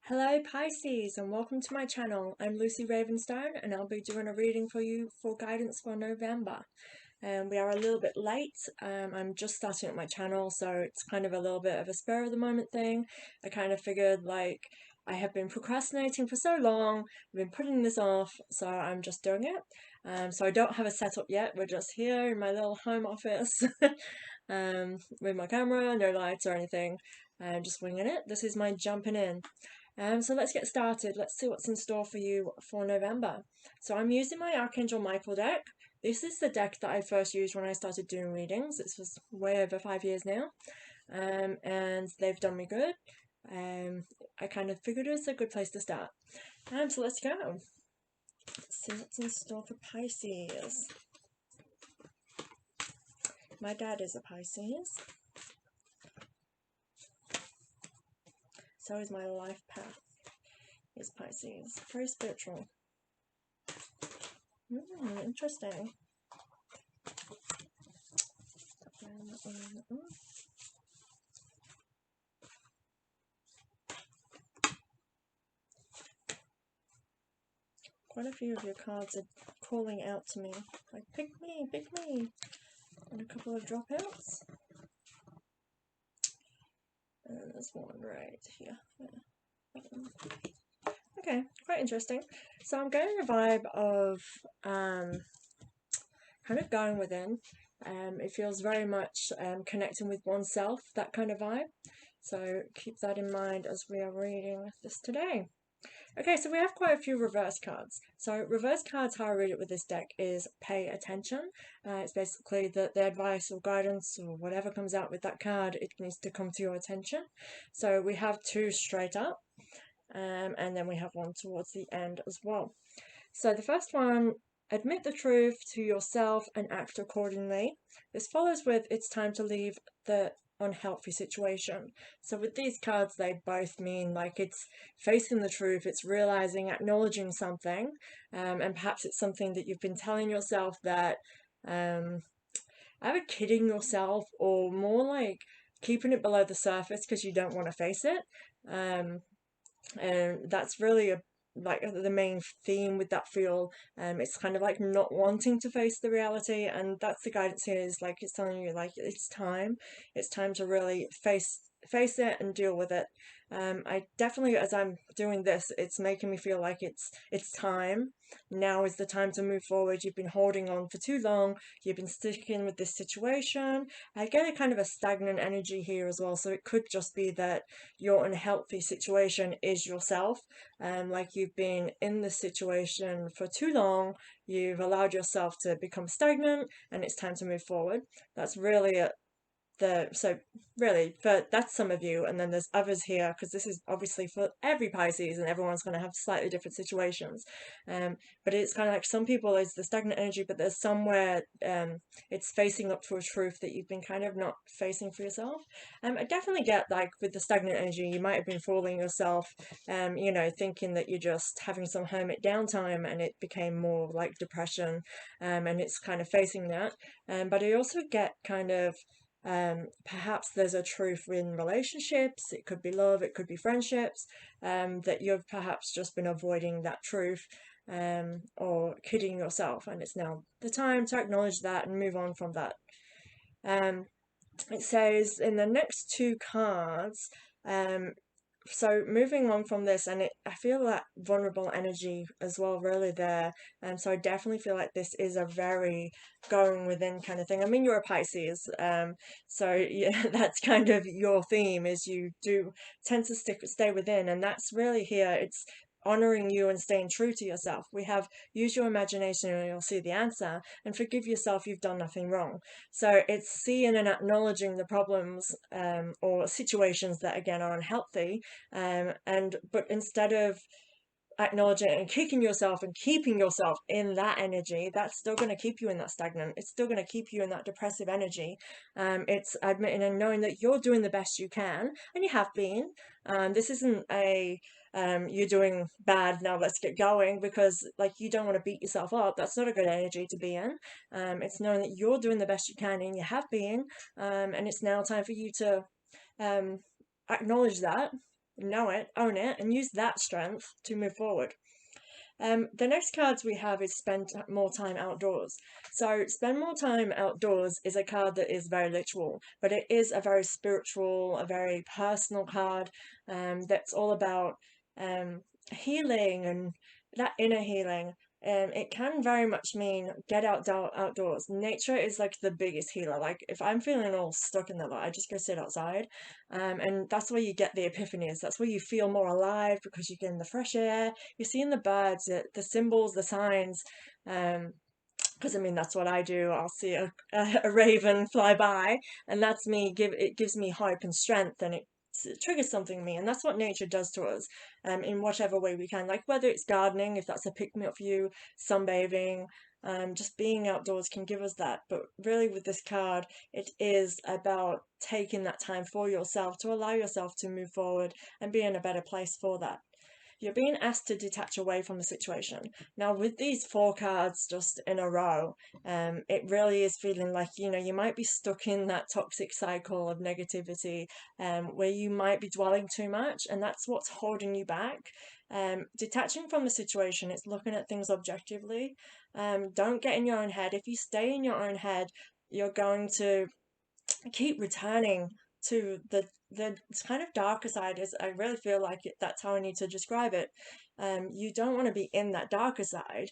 Hello Pisces and welcome to my channel. I'm Lucy Ravenstone and I'll be doing a reading for you for guidance for November. We are a little bit late. I'm just starting up my channel, so it's kind of a little bit of a spur of the moment thing. I kind of figured like I have been procrastinating for so long, I've been putting this off, so I'm just doing it. So I don't have a setup yet, we're just here in my little home office with my camera, no lights or anything. Just winging it. This is my jumping in. So let's get started. Let's see what's in store for you for November. So I'm using my Archangel Michael deck. This is the deck that I first used when I started doing readings. This was way over 5 years now. And they've done me good. I kind of figured it's a good place to start. So let's go. Let's see what's in store for Pisces. My dad is a Pisces. So is my life path. Is Pisces. Very spiritual. Interesting. Quite a few of your cards are calling out to me, like pick me, and a couple of dropouts. And there's one right here. Okay, quite interesting. So I'm getting a vibe of kind of going within. It feels very much connecting with oneself, that kind of vibe. So keep that in mind as we are reading this today. Okay, so we have quite a few reverse cards. So reverse cards, how I read it with this deck is pay attention. It's basically that the advice or guidance or whatever comes out with that card, it needs to come to your attention. So we have two straight up, and then we have one towards the end as well. So the first one, admit the truth to yourself and act accordingly. This follows with it's time to leave the unhealthy situation. So with these cards, they both mean like it's facing the truth, it's realizing, acknowledging something, and perhaps it's something that you've been telling yourself that either kidding yourself or more like keeping it below the surface because you don't want to face it. And that's really like the main theme with that feel. It's kind of like not wanting to face the reality, and that's the guidance here, is like it's telling you like it's time to really face it and deal with it. I definitely, as I'm doing this, it's making me feel like it's time. Now is the time to move forward. You've been holding on for too long, you've been sticking with this situation. I get a kind of a stagnant energy here as well, so it could just be that your unhealthy situation is yourself. Like you've been in this situation for too long, you've allowed yourself to become stagnant, and it's time to move forward. That's really so really that's some of you, and then there's others here because this is obviously for every Pisces and everyone's going to have slightly different situations. But it's kind of like some people is the stagnant energy, but there's somewhere it's facing up to a truth that you've been kind of not facing for yourself. I definitely get like with the stagnant energy, you might have been fooling yourself, thinking that you're just having some hermit downtime, and it became more like depression, and it's kind of facing that. But I also get kind of perhaps there's a truth in relationships, it could be love, it could be friendships, that you've perhaps just been avoiding that truth, or kidding yourself, and it's now the time to acknowledge that and move on from that. It says in the next two cards, so moving on from this, and I feel that vulnerable energy as well really there, and so I definitely feel like this is a very going within kind of thing. I mean, you're a Pisces, so yeah, that's kind of your theme, is you do tend to stay within, and that's really here. It's honoring you and staying true to yourself. We have use your imagination and you'll see the answer, and forgive yourself, you've done nothing wrong. So it's seeing and acknowledging the problems, or situations that again are unhealthy, but instead of acknowledging it and kicking yourself and keeping yourself in that energy, that's still going to keep you in that stagnant, it's still going to keep you in that depressive energy. It's admitting and knowing that you're doing the best you can, and you have been. This isn't a you're doing bad, now let's get going, because like you don't want to beat yourself up. That's not a good energy to be in. It's knowing that you're doing the best you can and you have been, and it's now time for you to acknowledge that, know it, own it, and use that strength to move forward. The next cards we have is spend more time outdoors. So spend more time outdoors is a card that is very literal, but it is a very spiritual, a very personal card, that's all about healing and that inner healing. It can very much mean get outdoors. Nature is like the biggest healer. Like if I'm feeling all stuck in the light, I just go sit outside. And that's where you get the epiphanies. That's where you feel more alive because you're getting the fresh air, you're seeing the birds, the symbols, the signs. Because I mean that's what I do. I'll see a raven fly by, and that's me. It gives me hope and strength, and it triggers something in me, and that's what nature does to us, in whatever way we can. Like whether it's gardening, if that's a pick me up for you, sunbathing, just being outdoors can give us that. But really, with this card, it is about taking that time for yourself to allow yourself to move forward and be in a better place for that. You're being asked to detach away from the situation. Now, with these four cards just in a row, it really is feeling like, you might be stuck in that toxic cycle of negativity, where you might be dwelling too much, and that's what's holding you back. Detaching from the situation, it's looking at things objectively. Don't get in your own head. If you stay in your own head, you're going to keep returning to the kind of darker side. Is I really feel like that's how I need to describe it. You don't want to be in that darker side.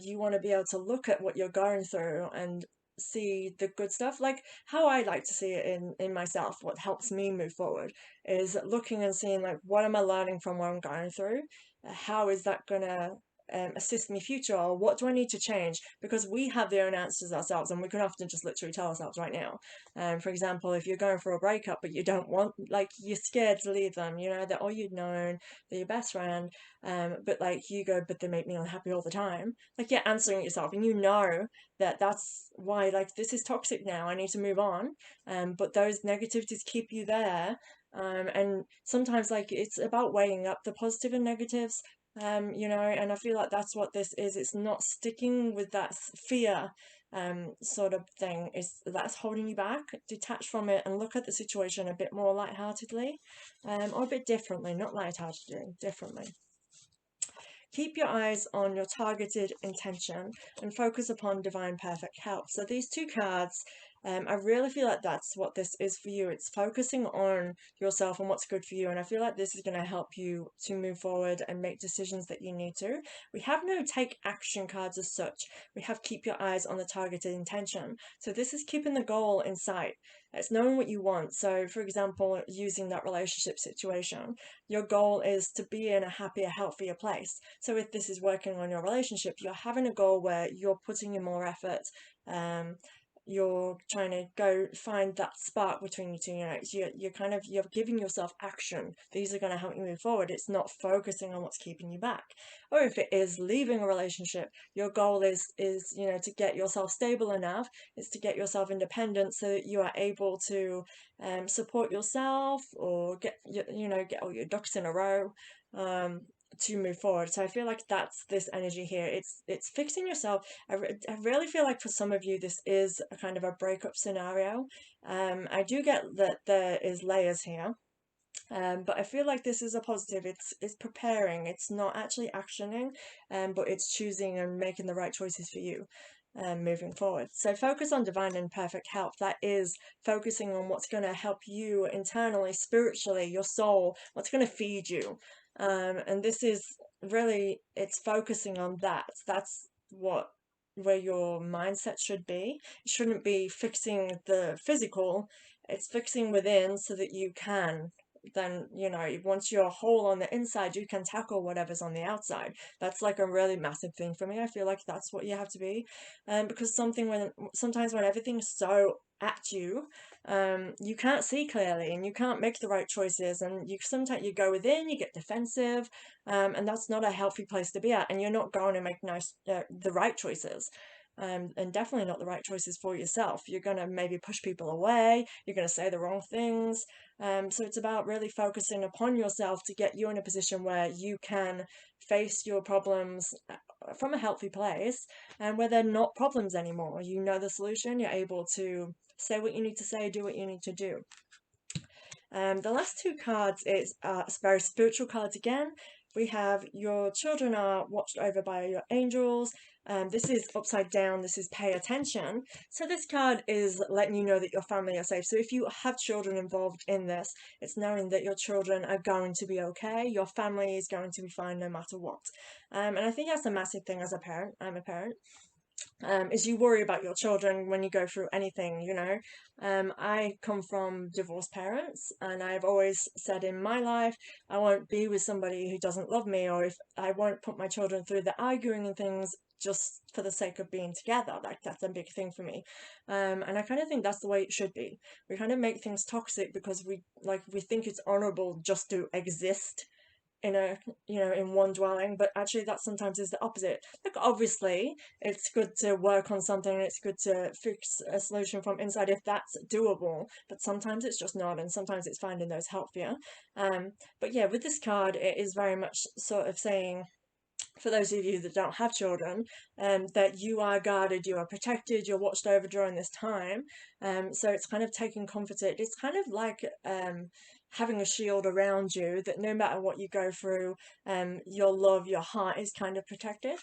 You want to be able to look at what you're going through and see the good stuff. Like how I like to see it in myself, what helps me move forward is looking and seeing like what am I learning from what I'm going through. How is that gonna assist me future, or what do I need to change? Because we have the own answers ourselves, and we can often just literally tell ourselves right now. For example, if you're going for a breakup but you don't want, like you're scared to leave them, they're all you've known, they're your best friend, but like you go, but they make me unhappy all the time. Like you're answering yourself, and that's why, like, this is toxic now. I need to move on. But those negativities keep you there. And sometimes like it's about weighing up the positive and negatives. And I feel like that's what this is. It's not sticking with that fear sort of thing is that's holding you back. Detach from it and look at the situation a bit more lightheartedly, or a bit differently, not lightheartedly, differently. Keep your eyes on your targeted intention and focus upon divine perfect help. So these two cards, I really feel like that's what this is for you. It's focusing on yourself and what's good for you. And I feel like this is going to help you to move forward and make decisions that you need to. We have no take action cards as such. We have keep your eyes on the targeted intention. So this is keeping the goal in sight. It's knowing what you want. So for example, using that relationship situation, your goal is to be in a happier, healthier place. So if this is working on your relationship, you're having a goal where you're putting in more effort. You're trying to go find that spark between you two. You're giving yourself action. These are going to help you move forward. It's not focusing on what's keeping you back. Or if it is leaving a relationship, your goal is to get yourself stable enough, is to get yourself independent so that you are able to support yourself, or get all your ducks in a row, to move forward. So I feel like that's this energy here. It's fixing yourself. I really feel like for some of you this is a kind of a breakup scenario. I do get that there is layers here. But I feel like this is a positive. It's preparing. It's not actually actioning, but it's choosing and making the right choices for you, moving forward. So focus on divine and perfect health. That is focusing on what's going to help you internally, spiritually, your soul, what's going to feed you. And this is really, it's focusing on that. That's where your mindset should be. It shouldn't be fixing the physical. It's fixing within so that you can then, once you're whole on the inside, you can tackle whatever's on the outside. That's like a really massive thing for me. I feel like that's what you have to be. Because sometimes when everything's so at you, you can't see clearly and you can't make the right choices, and sometimes you go within, you get defensive, and that's not a healthy place to be at, and you're not going to make the right choices. And definitely not the right choices for yourself. You're going to maybe push people away, you're going to say the wrong things. So it's about really focusing upon yourself to get you in a position where you can face your problems from a healthy place, and where they're not problems anymore. You know the solution, you're able to say what you need to say, do what you need to do. The last two cards is very spiritual cards again. We have your children are watched over by your angels. This is upside down. This is pay attention. So this card is letting you know that your family are safe. So if you have children involved in this, it's knowing that your children are going to be okay. Your family is going to be fine no matter what. And I think that's a massive thing as a parent. I'm a parent. Is you worry about your children when you go through anything, you know. I come from divorced parents, and I've always said in my life, I won't be with somebody who doesn't love me, or if I won't put my children through the arguing and things just for the sake of being together. Like, that's a big thing for me. And I kind of think that's the way it should be. We kind of make things toxic because we think it's honorable just to exist in a in one dwelling, but actually that sometimes is the opposite. Like, obviously it's good to work on something, it's good to fix a solution from inside if that's doable, but sometimes it's just not, and sometimes it's finding those healthier. But yeah, with this card it is very much sort of saying, for those of you that don't have children, that you are guarded, you are protected, you're watched over during this time. So it's kind of taking comfort. It's kind of like having a shield around you, that no matter what you go through, your love, your heart is kind of protected.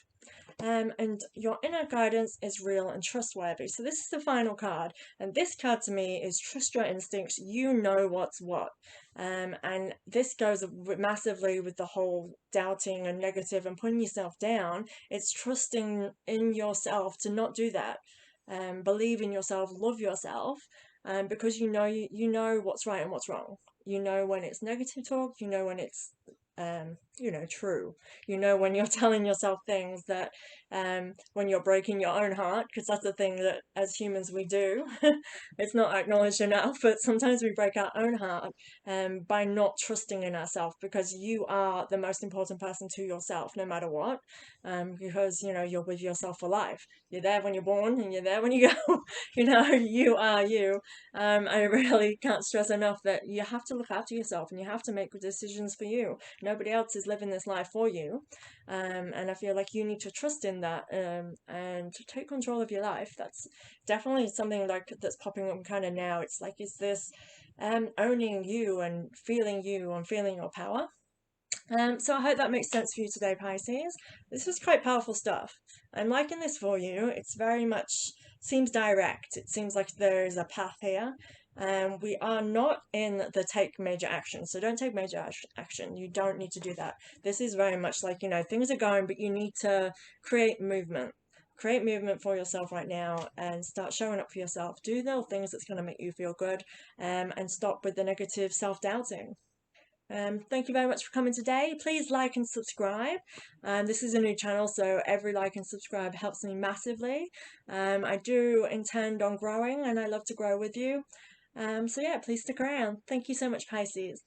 And your inner guidance is real and trustworthy. So this is the final card, and this card to me is trust your instincts. You know what's what. And this goes massively with the whole doubting and negative and putting yourself down. It's trusting in yourself to not do that. Believe in yourself, love yourself, because you know what's right and what's wrong. You know when it's negative talk. You know when it's true. You know when you're telling yourself things that, when you're breaking your own heart, because that's the thing that as humans we do. It's not acknowledged enough, but sometimes we break our own heart by not trusting in ourselves, because you are the most important person to yourself no matter what. Because you're with yourself for life. You're there when you're born and you're there when you go. You are you. I really can't stress enough that you have to look after yourself, and you have to make good decisions for you. Nobody else is living this life for you. And I feel like you need to trust in that, and take control of your life. That's definitely something like that's popping up kind of now. It's like, is this owning you and feeling your power? So I hope that makes sense for you today, Pisces. This was quite powerful stuff. I'm liking this for you. It's very much seems direct. It seems like there's a path here. We are not in the take major action, so don't take major action. You don't need to do that. This is very much like, things are going, but you need to create movement. Create movement for yourself right now, and start showing up for yourself. Do the things that's going to make you feel good, and stop with the negative self-doubting. Thank you very much for coming today. Please like and subscribe. This is a new channel, so every like and subscribe helps me massively. I do intend on growing, and I love to grow with you. So yeah, please stick around. Thank you so much, Pisces.